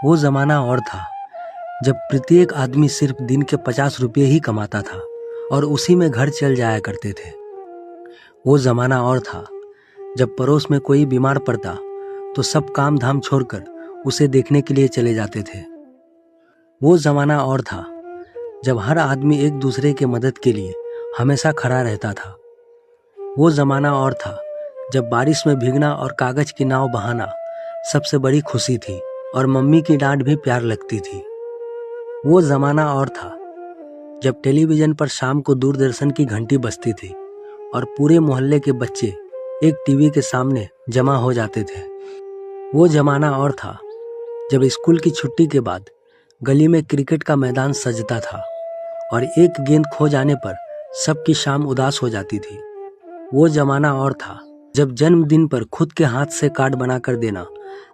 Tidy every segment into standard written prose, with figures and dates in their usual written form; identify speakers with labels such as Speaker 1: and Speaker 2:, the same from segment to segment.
Speaker 1: वो ज़माना और था जब प्रत्येक आदमी सिर्फ दिन के 50 रुपये ही कमाता था और उसी में घर चल जाया करते थे। वो ज़माना और था जब पड़ोस में कोई बीमार पड़ता तो सब काम धाम छोड़कर उसे देखने के लिए चले जाते थे। वो ज़माना और था जब हर आदमी एक दूसरे के मदद के लिए हमेशा खड़ा रहता था। वो ज़माना और था जब बारिश में भीगना और कागज़ की नाव बहाना सबसे बड़ी खुशी थी और मम्मी की डांट भी प्यार लगती थी। वो ज़माना और था जब टेलीविज़न पर शाम को दूरदर्शन की घंटी बजती थी और पूरे मोहल्ले के बच्चे एक टीवी के सामने जमा हो जाते थे। वो ज़माना और था जब स्कूल की छुट्टी के बाद गली में क्रिकेट का मैदान सजता था और एक गेंद खो जाने पर सबकी शाम उदास हो जाती थी। वो ज़माना और था जब जन्मदिन पर खुद के हाथ से कार्ड बनाकर देना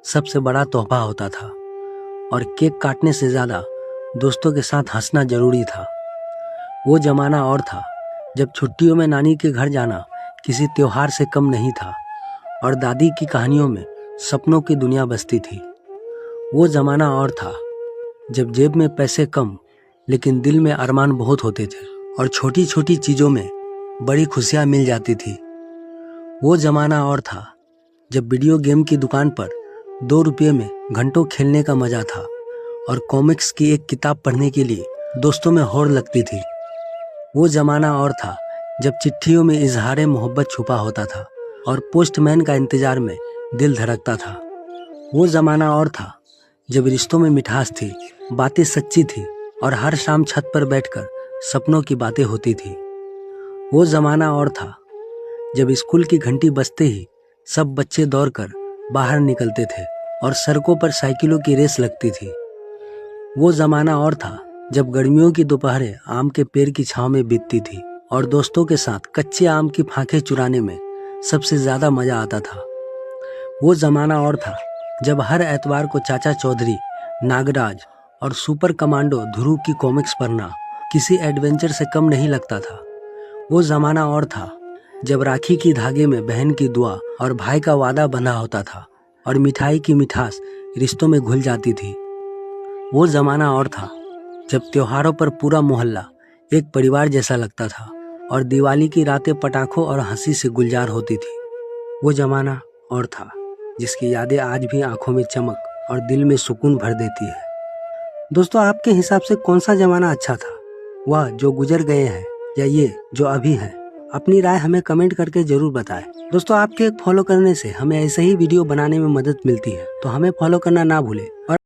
Speaker 1: सबसे बड़ा तोहफा होता था और केक काटने से ज़्यादा दोस्तों के साथ हंसना जरूरी था। वो ज़माना और था जब छुट्टियों में नानी के घर जाना किसी त्योहार से कम नहीं था और दादी की कहानियों में सपनों की दुनिया बसती थी। वो ज़माना और था जब जेब में पैसे कम लेकिन दिल में अरमान बहुत होते थे और छोटी छोटी चीज़ों में बड़ी खुशियाँ मिल जाती थी। वो ज़माना और था जब वीडियो गेम की दुकान पर 2 रुपये में घंटों खेलने का मज़ा था और कॉमिक्स की एक किताब पढ़ने के लिए दोस्तों में होड़ लगती थी। वो ज़माना और था जब चिट्ठियों में इजहार मोहब्बत छुपा होता था और पोस्टमैन का इंतज़ार में दिल धड़कता था। वो ज़माना और था जब रिश्तों में मिठास थी, बातें सच्ची थी और हर शाम छत पर बैठकर सपनों की बातें होती थी। वो ज़माना और था जब स्कूल की घंटी बजते ही सब बच्चे दौड़कर बाहर निकलते थे और सड़कों पर साइकिलों की रेस लगती थी। वो ज़माना और था जब गर्मियों की दोपहरें आम के पेड़ की छांव में बीतती थी और दोस्तों के साथ कच्चे आम की फांखें चुराने में सबसे ज़्यादा मज़ा आता था। वो ज़माना और था जब हर एतवार को चाचा चौधरी, नागराज और सुपर कमांडो ध्रुव की कॉमिक्स पढ़ना किसी एडवेंचर से कम नहीं लगता था। वो ज़माना और था जब राखी की धागे में बहन की दुआ और भाई का वादा बंधा होता था और मिठाई की मिठास रिश्तों में घुल जाती थी। वो ज़माना और था जब त्योहारों पर पूरा मोहल्ला एक परिवार जैसा लगता था और दिवाली की रातें पटाखों और हंसी से गुलजार होती थी। वो ज़माना और था जिसकी यादें आज भी आंखों में चमक और दिल में सुकून भर देती है। दोस्तों, आपके हिसाब से कौन सा ज़माना अच्छा था, वह जो गुजर गए हैं या ये जो अभी है? अपनी राय हमें कमेंट करके जरूर बताएं। दोस्तों, आपके फॉलो करने से हमें ऐसे ही वीडियो बनाने में मदद मिलती है, तो हमें फॉलो करना ना भूलें। और